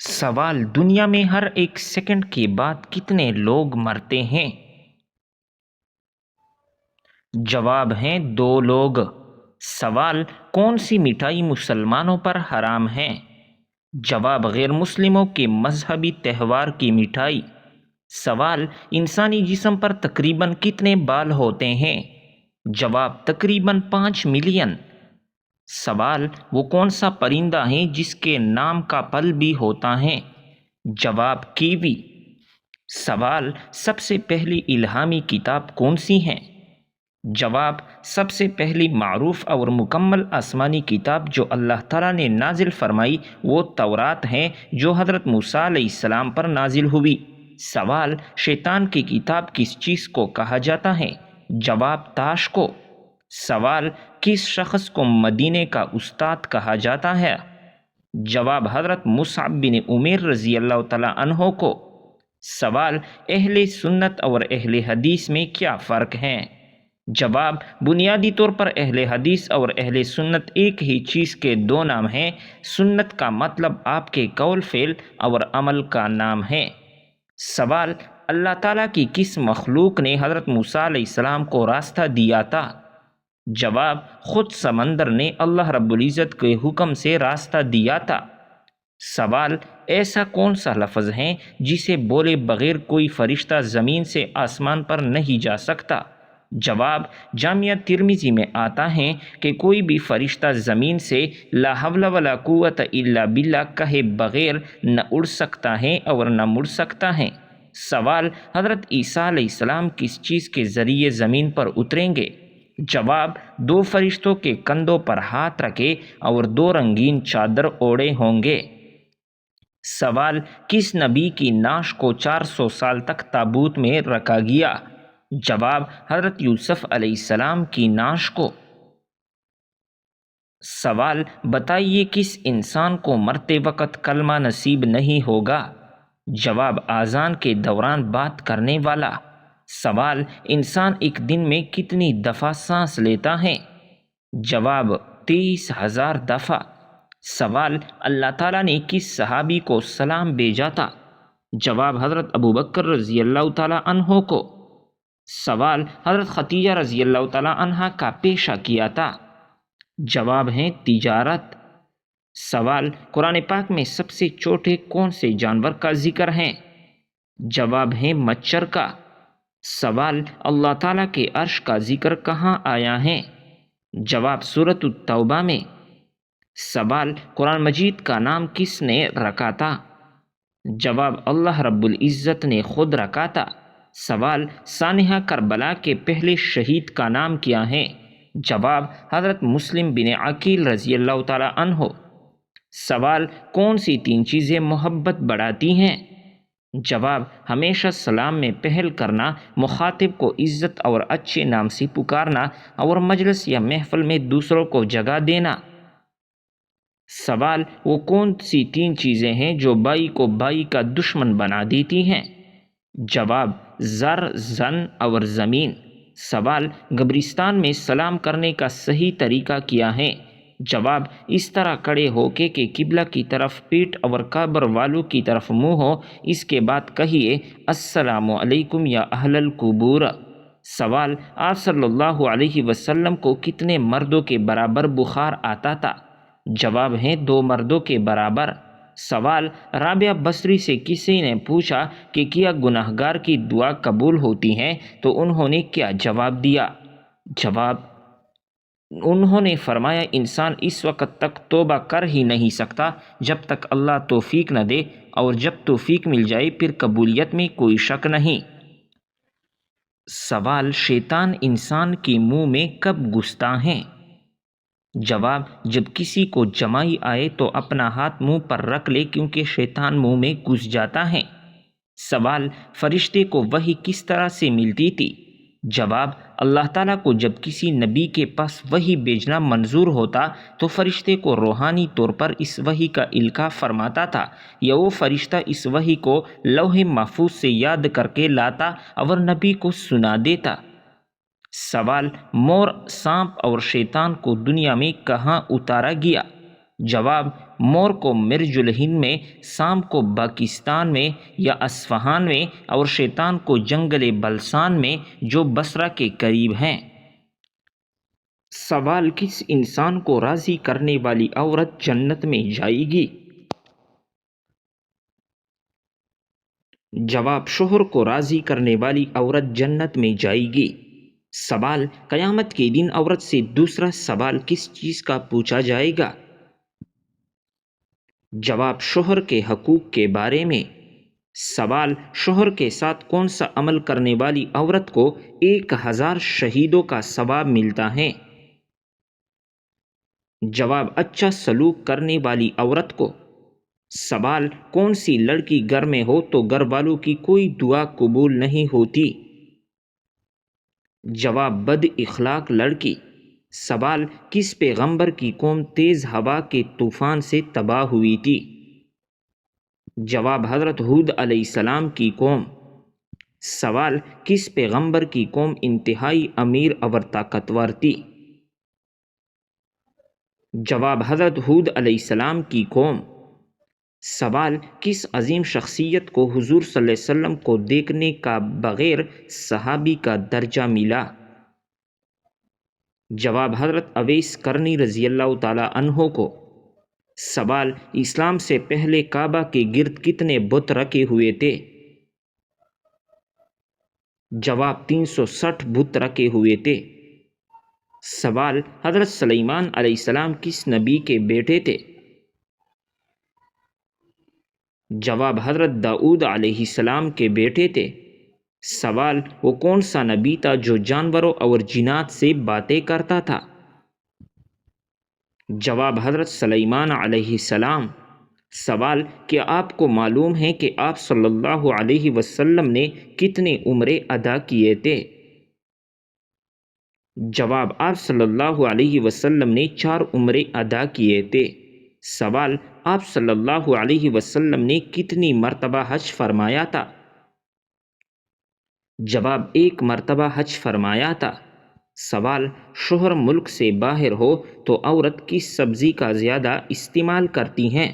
سوال: دنیا میں ہر ایک سیکنڈ کے بعد کتنے لوگ مرتے ہیں؟ جواب ہیں 2 لوگ۔ سوال: کون سی مٹھائی مسلمانوں پر حرام ہے؟ جواب: غیر مسلموں کے مذہبی تہوار کی مٹھائی۔ سوال: انسانی جسم پر تقریباً کتنے بال ہوتے ہیں؟ جواب: تقریباً 5 ملین۔ سوال: وہ کون سا پرندہ ہے جس کے نام کا پل بھی ہوتا ہے؟ جواب: کیوی۔ سوال: سب سے پہلی الہامی کتاب کون سی ہے؟ جواب: سب سے پہلی معروف اور مکمل آسمانی کتاب جو اللہ تعالیٰ نے نازل فرمائی وہ تورات ہے جو حضرت موسیٰ علیہ السلام پر نازل ہوئی۔ سوال: شیطان کی کتاب کس چیز کو کہا جاتا ہے؟ جواب: تاش کو۔ سوال: کس شخص کو مدینے کا استاد کہا جاتا ہے؟ جواب: حضرت مصعب بن عمیر رضی اللہ تعالیٰ عنہ کو۔ سوال: اہل سنت اور اہل حدیث میں کیا فرق ہے؟ جواب: بنیادی طور پر اہل حدیث اور اہل سنت ایک ہی چیز کے 2 نام ہیں۔ سنت کا مطلب آپ کے قول فعل اور عمل کا نام ہے۔ سوال: اللہ تعالیٰ کی کس مخلوق نے حضرت موسیٰ علیہ السلام کو راستہ دیا تھا؟ جواب: خود سمندر نے اللہ رب العزت کے حکم سے راستہ دیا تھا۔ سوال: ایسا کون سا لفظ ہے جسے بولے بغیر کوئی فرشتہ زمین سے آسمان پر نہیں جا سکتا؟ جواب: جامعہ ترمذی میں آتا ہے کہ کوئی بھی فرشتہ زمین سے لا حول ولا قوت الا باللہ کہے بغیر نہ اڑ سکتا ہے اور نہ مڑ سکتا ہے۔ سوال: حضرت عیسیٰ علیہ السلام کس چیز کے ذریعے زمین پر اتریں گے؟ جواب: 2 فرشتوں کے کندھوں پر ہاتھ رکھے اور 2 رنگین چادر اوڑھے ہوں گے۔ سوال: کس نبی کی نعش کو 400 سال تک تابوت میں رکھا گیا؟ جواب: حضرت یوسف علیہ السلام کی نعش کو۔ سوال: بتائیے کس انسان کو مرتے وقت کلمہ نصیب نہیں ہوگا؟ جواب: اذان کے دوران بات کرنے والا۔ سوال: انسان ایک دن میں کتنی دفعہ سانس لیتا ہے؟ جواب: 23,000 دفعہ۔ سوال: اللہ تعالیٰ نے کس صحابی کو سلام بھیجا تھا؟ جواب: حضرت ابوبکر رضی اللہ تعالیٰ عنہ کو۔ سوال: حضرت خدیجہ رضی اللہ تعالیٰ عنہا کا پیشہ کیا تھا؟ جواب ہے تجارت۔ سوال: قرآن پاک میں سب سے چھوٹے کون سے جانور کا ذکر ہے؟ جواب ہے مچھر کا۔ سوال: اللہ تعالیٰ کے عرش کا ذکر کہاں آیا ہے؟ جواب: سورۃ التوبہ میں۔ سوال: قرآن مجید کا نام کس نے رکھا تھا؟ جواب: اللہ رب العزت نے خود رکھا تھا۔ سوال: سانحہ کربلا کے پہلے شہید کا نام کیا ہے؟ جواب: حضرت مسلم بن عقیل رضی اللہ تعالیٰ عنہ۔ سوال: کون سی 3 چیزیں محبت بڑھاتی ہیں؟ جواب: ہمیشہ سلام میں پہل کرنا، مخاطب کو عزت اور اچھے نام سے پکارنا اور مجلس یا محفل میں دوسروں کو جگہ دینا۔ سوال: وہ کون سی 3 چیزیں ہیں جو بھائی کو بھائی کا دشمن بنا دیتی ہیں؟ جواب: زر، زن اور زمین۔ سوال: قبرستان میں سلام کرنے کا صحیح طریقہ کیا ہے؟ جواب: اس طرح کھڑے ہو کہ قبلہ کی طرف پیٹھ اور قبر والوں کی طرف منہ ہو، اس کے بعد کہیے السلام علیکم یا اہل القبور۔ سوال: آپ صلی اللہ علیہ وسلم کو کتنے مردوں کے برابر بخار آتا تھا؟ جواب ہے 2 مردوں کے برابر۔ سوال: رابعہ بصری سے کسی نے پوچھا کہ کیا گناہگار کی دعا قبول ہوتی ہے تو انہوں نے کیا جواب دیا؟ جواب: انہوں نے فرمایا انسان اس وقت تک توبہ کر ہی نہیں سکتا جب تک اللہ توفیق نہ دے، اور جب توفیق مل جائے پھر قبولیت میں کوئی شک نہیں۔ سوال: شیطان انسان کے منہ میں کب گھستا ہے؟ جواب: جب کسی کو جمائی آئے تو اپنا ہاتھ منہ پر رکھ لے کیونکہ شیطان منہ میں گھس جاتا ہے۔ سوال: فرشتے کو وحی کس طرح سے ملتی تھی؟ جواب: اللہ تعالیٰ کو جب کسی نبی کے پاس وحی بھیجنا منظور ہوتا تو فرشتے کو روحانی طور پر اس وحی کا القاء فرماتا تھا، یا وہ فرشتہ اس وحی کو لوح محفوظ سے یاد کر کے لاتا اور نبی کو سنا دیتا۔ سوال: مور، سانپ اور شیطان کو دنیا میں کہاں اتارا گیا؟ جواب: مور کو مرج الہند میں، سام کو پاکستان میں یا اصفہان میں، اور شیطان کو جنگل بلسان میں جو بصرہ کے قریب ہیں۔ سوال: کس انسان کو راضی کرنے والی عورت جنت میں جائے گی؟ جواب: شوہر کو راضی کرنے والی عورت جنت میں جائے گی۔ سوال: قیامت کے دن عورت سے دوسرا سوال کس چیز کا پوچھا جائے گا؟ جواب: شوہر کے حقوق کے بارے میں۔ سوال: شوہر کے ساتھ کون سا عمل کرنے والی عورت کو 1000 شہیدوں کا ثواب ملتا ہے؟ جواب: اچھا سلوک کرنے والی عورت کو۔ سوال: کون سی لڑکی گھر میں ہو تو گھر والوں کی کوئی دعا قبول نہیں ہوتی؟ جواب: بد اخلاق لڑکی۔ سوال: کس پیغمبر کی قوم تیز ہوا کے طوفان سے تباہ ہوئی تھی؟ جواب: حضرت ہود علیہ السلام کی قوم۔ سوال: کس پیغمبر کی قوم انتہائی امیر اور طاقتور تھی؟ جواب: حضرت ہود علیہ السلام کی قوم۔ سوال: کس عظیم شخصیت کو حضور صلی اللہ علیہ وسلم کو دیکھنے کا بغیر صحابی کا درجہ ملا؟ جواب: حضرت اویس کرنی رضی اللہ تعالیٰ عنہ کو۔ سوال: اسلام سے پہلے کعبہ کے گرد کتنے بت رکھے ہوئے تھے؟ جواب: 360 بت رکھے ہوئے تھے۔ سوال: حضرت سلیمان علیہ السلام کس نبی کے بیٹے تھے؟ جواب: حضرت داؤد علیہ السلام کے بیٹے تھے۔ سوال: وہ کون سا نبی تھا جو جانوروں اور جنات سے باتیں کرتا تھا؟ جواب: حضرت سلیمان علیہ السلام۔ سوال: کیا آپ کو معلوم ہے کہ آپ صلی اللہ علیہ وسلم نے کتنے عمرے ادا کیے تھے؟ جواب: آپ صلی اللہ علیہ وسلم نے 4 عمرے ادا کیے تھے۔ سوال: آپ صلی اللہ علیہ وسلم نے کتنی مرتبہ حج فرمایا تھا؟ جواب: 1 مرتبہ حج فرمایا تھا۔ سوال: شوہر ملک سے باہر ہو تو عورت کس سبزی کا زیادہ استعمال کرتی ہیں؟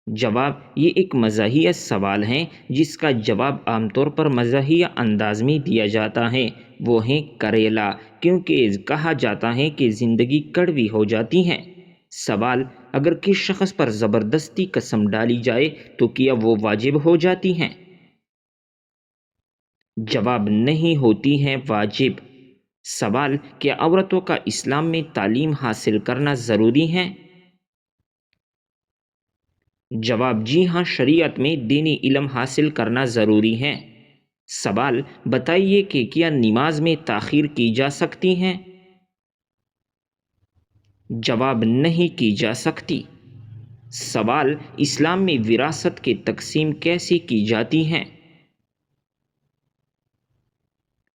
جواب: یہ ایک مزاحیہ سوال ہے جس کا جواب عام طور پر مزاحیہ انداز میں دیا جاتا ہے، وہ ہے کریلا، کیونکہ کہا جاتا ہے کہ زندگی کڑوی ہو جاتی ہے۔ سوال: اگر کسی شخص پر زبردستی قسم ڈالی جائے تو کیا وہ واجب ہو جاتی ہیں؟ جواب: نہیں ہوتی ہے واجب۔ سوال: کیا عورتوں کا اسلام میں تعلیم حاصل کرنا ضروری ہے؟ جواب: جی ہاں، شریعت میں دینی علم حاصل کرنا ضروری ہے۔ سوال: بتائیے کہ کیا نماز میں تاخیر کی جا سکتی ہے؟ جواب: نہیں کی جا سکتی۔ سوال: اسلام میں وراثت کی تقسیم کیسے کی جاتی ہے؟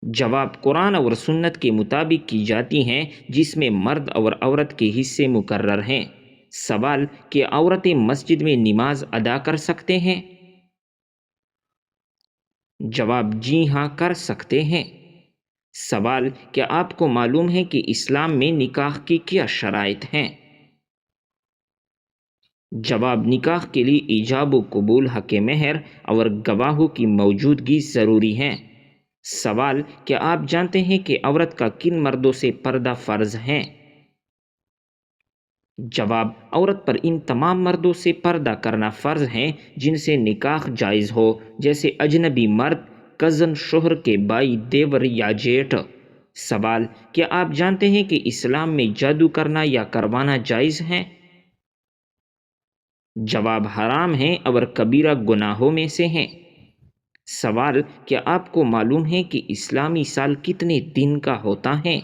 جواب: قرآن اور سنت کے مطابق کی جاتی ہیں، جس میں مرد اور عورت کے حصے مقرر ہیں۔ سوال: کہ عورتیں مسجد میں نماز ادا کر سکتے ہیں؟ جواب: جی ہاں، کر سکتے ہیں۔ سوال: کیا آپ کو معلوم ہے کہ اسلام میں نکاح کی کیا شرائط ہیں؟ جواب: نکاح کے لیے ایجاب و قبول، حق مہر اور گواہوں کی موجودگی ضروری ہے۔ سوال: کیا آپ جانتے ہیں کہ عورت کا کن مردوں سے پردہ فرض ہے؟ جواب: عورت پر ان تمام مردوں سے پردہ کرنا فرض ہے جن سے نکاح جائز ہو، جیسے اجنبی مرد، کزن، شوہر کے بھائی، دیور یا جیٹھ۔ سوال: کیا آپ جانتے ہیں کہ اسلام میں جادو کرنا یا کروانا جائز ہے؟ جواب: حرام ہے اور کبیرہ گناہوں میں سے ہے۔ سوال: کیا آپ کو معلوم ہے کہ اسلامی سال کتنے دن کا ہوتا ہے؟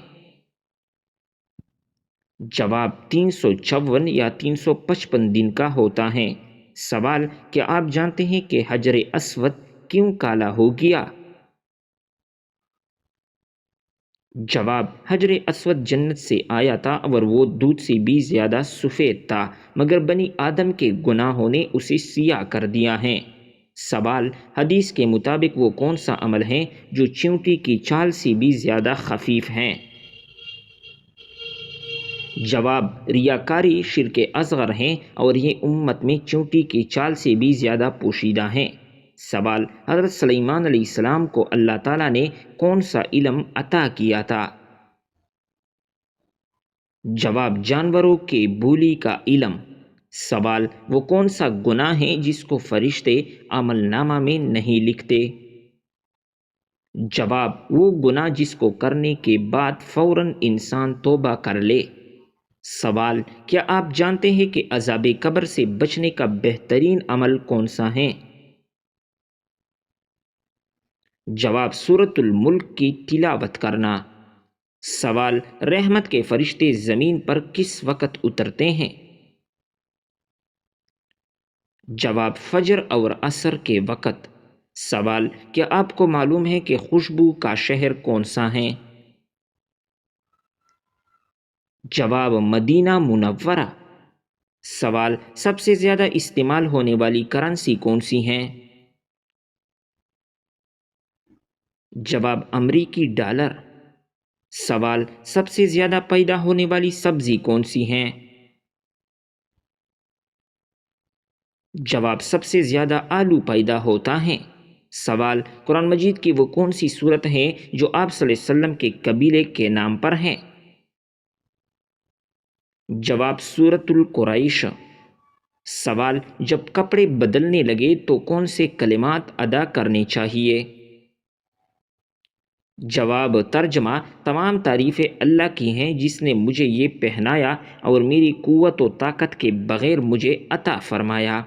جواب: 356 یا 355 دن کا ہوتا ہے۔ سوال: کیا آپ جانتے ہیں کہ حجر اسود کیوں کالا ہو گیا؟ جواب: حجر اسود جنت سے آیا تھا اور وہ دودھ سے بھی زیادہ سفید تھا، مگر بنی آدم کے گناہوں نے اسے سیاہ کر دیا ہے۔ سوال: حدیث کے مطابق وہ کون سا عمل ہے جو چیونٹی کی چال سے بھی زیادہ خفیف ہے؟ جواب: ریاکاری شرک اصغر ہیں اور یہ امت میں چونٹی کی چال سے بھی زیادہ پوشیدہ ہیں۔ سوال: حضرت سلیمان علیہ السلام کو اللہ تعالیٰ نے کون سا علم عطا کیا تھا؟ جواب: جانوروں کے بولی کا علم۔ سوال: وہ کون سا گناہ ہے جس کو فرشتے عمل نامہ میں نہیں لکھتے؟ جواب: وہ گناہ جس کو کرنے کے بعد فوراً انسان توبہ کر لے۔ سوال: کیا آپ جانتے ہیں کہ عذاب قبر سے بچنے کا بہترین عمل کون سا ہے؟ جواب: سورۃ الملک کی تلاوت کرنا۔ سوال: رحمت کے فرشتے زمین پر کس وقت اترتے ہیں؟ جواب: فجر اور عصر کے وقت۔ سوال: کیا آپ کو معلوم ہے کہ خوشبو کا شہر کون سا ہے؟ جواب: مدینہ منورہ۔ سوال: سب سے زیادہ استعمال ہونے والی کرنسی کون سی ہیں؟ جواب: امریکی ڈالر۔ سوال: سب سے زیادہ پیدا ہونے والی سبزی کون سی ہیں؟ جواب: سب سے زیادہ آلو پیدا ہوتا ہے۔ سوال: قرآن مجید کی وہ کون سی صورت ہے جو آپ صلی اللہ علیہ وسلم کے قبیلے کے نام پر ہے؟ جواب: سورۃ القریش۔ سوال: جب کپڑے بدلنے لگے تو کون سے کلمات ادا کرنے چاہیے؟ جواب: ترجمہ: تمام تعریفیں اللہ کی ہیں جس نے مجھے یہ پہنایا اور میری قوت و طاقت کے بغیر مجھے عطا فرمایا۔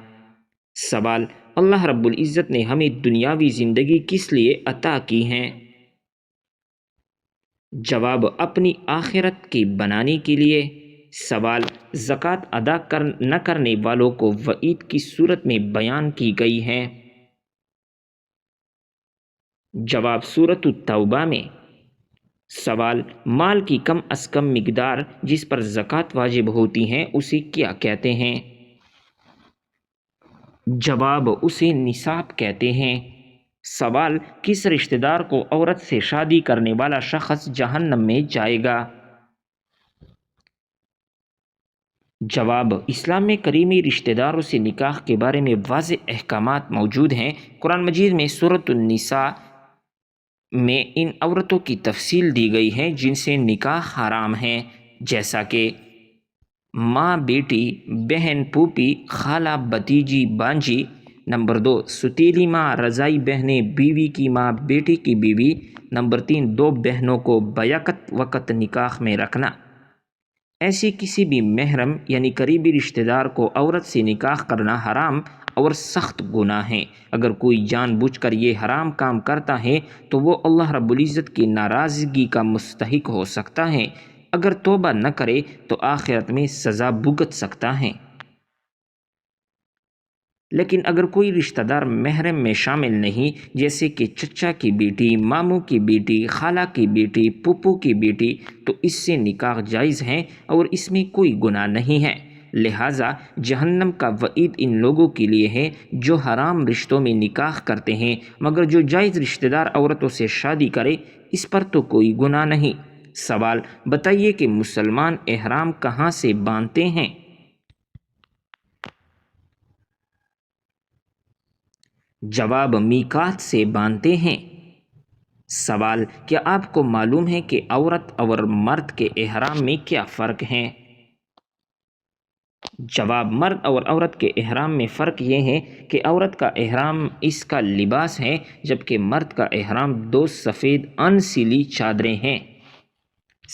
سوال: اللہ رب العزت نے ہمیں دنیاوی زندگی کس لیے عطا کی ہیں؟ جواب: اپنی آخرت کی بنانے کے لیے۔ سوال: زکوٰۃ ادا نہ کرنے والوں کو وعید کی صورت میں بیان کی گئی ہے؟ جواب: سورۃ التوبہ میں۔ سوال: مال کی کم از کم مقدار جس پر زکوٰۃ واجب ہوتی ہے اسے کیا کہتے ہیں؟ جواب: اسے نصاب کہتے ہیں۔ سوال: کس رشتہ دار کو عورت سے شادی کرنے والا شخص جہنم میں جائے گا؟ جواب: اسلام میں قریبی رشتہ داروں سے نکاح کے بارے میں واضح احکامات موجود ہیں۔ قرآن مجید میں سورۃ النساء میں ان عورتوں کی تفصیل دی گئی ہے جن سے نکاح حرام ہے، جیسا کہ ماں، بیٹی، بہن، پھوپھی، خالہ، بھتیجی، بانجی۔ نمبر 2، ستیلی ماں، رضاعی بہنیں، بیوی کی ماں، بیٹی کی بیوی۔ نمبر 3، دو بہنوں کو بیک وقت نکاح میں رکھنا۔ ایسی کسی بھی محرم یعنی قریبی رشتہ دار کو عورت سے نکاح کرنا حرام اور سخت گناہ ہے۔ اگر کوئی جان بوجھ کر یہ حرام کام کرتا ہے تو وہ اللہ رب العزت کی ناراضگی کا مستحق ہو سکتا ہے۔ اگر توبہ نہ کرے تو آخرت میں سزا بھگت سکتا ہے۔ لیکن اگر کوئی رشتہ دار محرم میں شامل نہیں، جیسے کہ چچا کی بیٹی، ماموں کی بیٹی، خالہ کی بیٹی، پھوپھو کی بیٹی، تو اس سے نکاح جائز ہے اور اس میں کوئی گناہ نہیں ہے۔ لہٰذا جہنم کا وعید ان لوگوں کے لیے ہے جو حرام رشتوں میں نکاح کرتے ہیں، مگر جو جائز رشتہ دار عورتوں سے شادی کرے اس پر تو کوئی گناہ نہیں۔ سوال: بتائیے کہ مسلمان احرام کہاں سے باندھتے ہیں؟ جواب: میقات سے باندھتے ہیں۔ سوال: کیا آپ کو معلوم ہے کہ عورت اور مرد کے احرام میں کیا فرق ہے؟ جواب: مرد اور عورت کے احرام میں فرق یہ ہے کہ عورت کا احرام اس کا لباس ہے جبکہ مرد کا احرام دو سفید ان سلی چادریں ہیں۔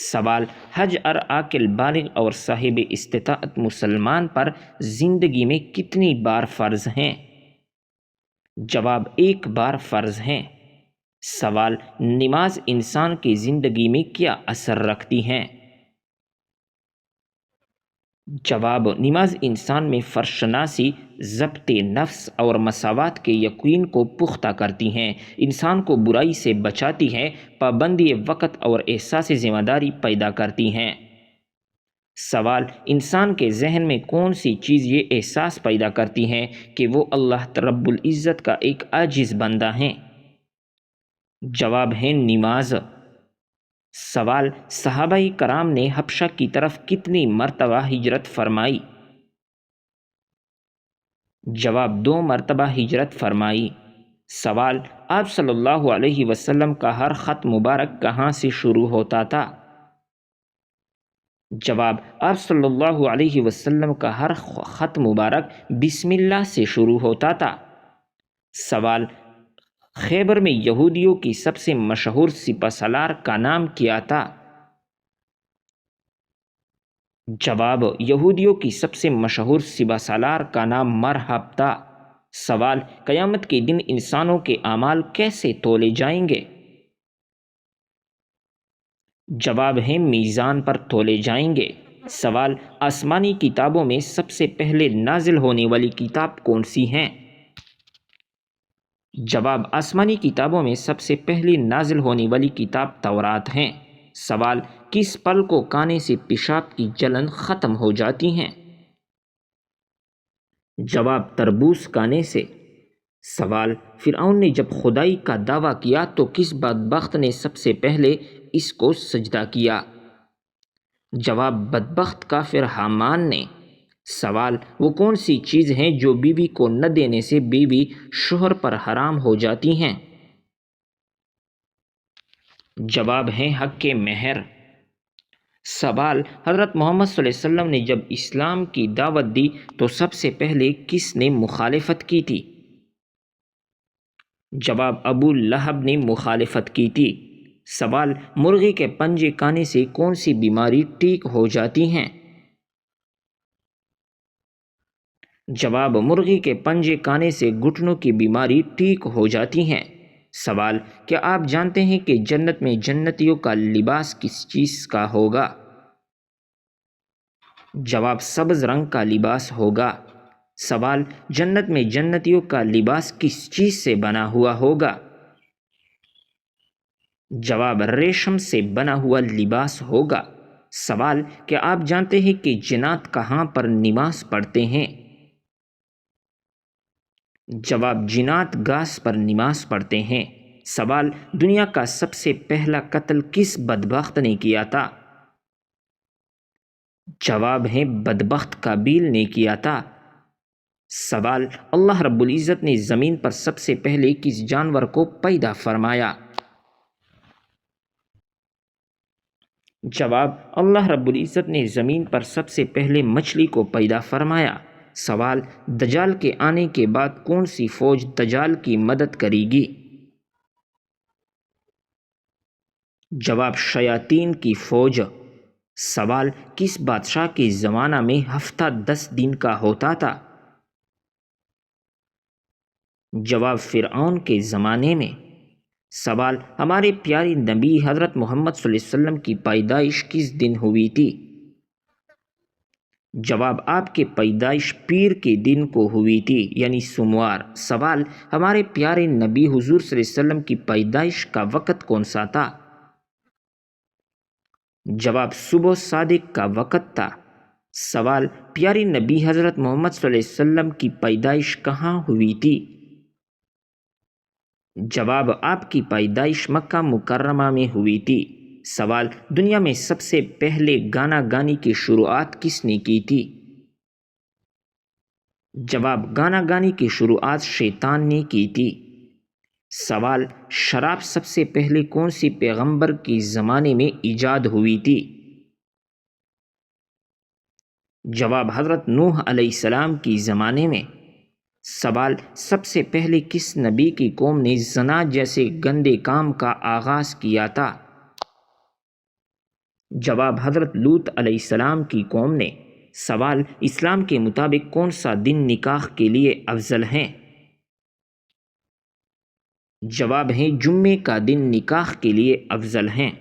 سوال: حج ہر عاقل بالغ اور صاحب استطاعت مسلمان پر زندگی میں کتنی بار فرض ہیں؟ جواب: ایک بار فرض ہیں۔ سوال: نماز انسان کی زندگی میں کیا اثر رکھتی ہے؟ جواب: نماز انسان میں فرشناسی، ضبط نفس اور مساوات کے یقین کو پختہ کرتی ہیں، انسان کو برائی سے بچاتی ہے، پابندی وقت اور احساس ذمہ داری پیدا کرتی ہیں۔ سوال: انسان کے ذہن میں کون سی چیز یہ احساس پیدا کرتی ہے کہ وہ اللہ رب العزت کا ایک عاجز بندہ ہے؟ جواب ہے نماز۔ سوال: صحابہ کرام نے حبشہ کی طرف کتنی مرتبہ ہجرت فرمائی؟ جواب: 2 مرتبہ ہجرت فرمائی۔ سوال: آپ صلی اللہ علیہ وسلم کا ہر خط مبارک کہاں سے شروع ہوتا تھا؟ جواب: آپ صلی اللہ علیہ وسلم کا ہر خط مبارک بسم اللہ سے شروع ہوتا تھا۔ سوال: خیبر میں یہودیوں کی سب سے مشہور سپہ سالار کا نام کیا تھا؟ جواب: یہودیوں کی سب سے مشہور سپہ سالار کا نام مرحب تھا۔ سوال: قیامت کے دن انسانوں کے اعمال کیسے تولے جائیں گے؟ جواب ہے میزان پر تولے جائیں گے۔ سوال: آسمانی کتابوں میں سب سے پہلے نازل ہونے والی کتاب کون سی ہیں؟ جواب: آسمانی کتابوں میں سب سے پہلی نازل ہونے والی کتاب تورات ہیں۔ سوال: کس پھل کو کھانے سے پیشاب کی جلن ختم ہو جاتی ہیں؟ جواب: تربوز کھانے سے۔ سوال: فرعون نے جب خدائی کا دعویٰ کیا تو کس بدبخت نے سب سے پہلے اس کو سجدہ کیا؟ جواب: بدبخت کافر حامان نے۔ سوال: وہ کون سی چیز ہیں جو بیوی کو نہ دینے سے بیوی شوہر پر حرام ہو جاتی ہیں؟ جواب ہے حق مہر۔ سوال: حضرت محمد صلی اللہ علیہ وسلم نے جب اسلام کی دعوت دی تو سب سے پہلے کس نے مخالفت کی تھی؟ جواب: ابو لہب نے مخالفت کی تھی۔ سوال: مرغی کے پنجے کھانے سے کون سی بیماری ٹھیک ہو جاتی ہیں؟ جواب: مرغی کے پنجے کھانے سے گھٹنوں کی بیماری ٹھیک ہو جاتی ہیں۔ سوال: کیا آپ جانتے ہیں کہ جنت میں جنتیوں کا لباس کس چیز کا ہوگا؟ جواب: سبز رنگ کا لباس ہوگا۔ سوال: جنت میں جنتیوں کا لباس کس چیز سے بنا ہوا ہوگا؟ جواب: ریشم سے بنا ہوا لباس ہوگا۔ سوال: کیا آپ جانتے ہیں کہ جنات کہاں پر نماز پڑھتے ہیں؟ جواب: جنات گھاس پر نماز پڑھتے ہیں۔ سوال: دنیا کا سب سے پہلا قتل کس بدبخت نے کیا تھا؟ جواب ہے بدبخت قابیل نے کیا تھا۔ سوال: اللہ رب العزت نے زمین پر سب سے پہلے کس جانور کو پیدا فرمایا؟ جواب: اللہ رب العزت نے زمین پر سب سے پہلے مچھلی کو پیدا فرمایا۔ سوال: دجال کے آنے کے بعد کون سی فوج دجال کی مدد کرے گی؟ جواب: شیاطین کی فوج۔ سوال: کس بادشاہ کے زمانہ میں ہفتہ 10 دن کا ہوتا تھا؟ جواب: فرعون کے زمانے میں۔ سوال: ہمارے پیارے نبی حضرت محمد صلی اللہ علیہ وسلم کی پیدائش کس دن ہوئی تھی؟ جواب: آپ کی پیدائش پیر کے دن کو ہوئی تھی، یعنی سوموار۔ سوال: ہمارے پیارے نبی حضور صلی اللہ علیہ وسلم کی پیدائش کا وقت کون سا تھا؟ جواب: صبح صادق کا وقت تھا۔ سوال: پیارے نبی حضرت محمد صلی اللہ علیہ وسلم کی پیدائش کہاں ہوئی تھی؟ جواب: آپ کی پیدائش مکہ مکرمہ میں ہوئی تھی۔ سوال: دنیا میں سب سے پہلے گانا گانے کی شروعات کس نے کی تھی؟ جواب: گانا گانے کی شروعات شیطان نے کی تھی۔ سوال: شراب سب سے پہلے کون سی پیغمبر کے زمانے میں ایجاد ہوئی تھی؟ جواب: حضرت نوح علیہ السلام کی زمانے میں۔ سوال: سب سے پہلے کس نبی کی قوم نے زنا جیسے گندے کام کا آغاز کیا تھا؟ جواب: حضرت لوط علیہ السلام کی قوم نے۔ سوال: اسلام کے مطابق کون سا دن نکاح کے لیے افضل ہے؟ جواب ہے جمعے کا دن نکاح کے لیے افضل ہیں۔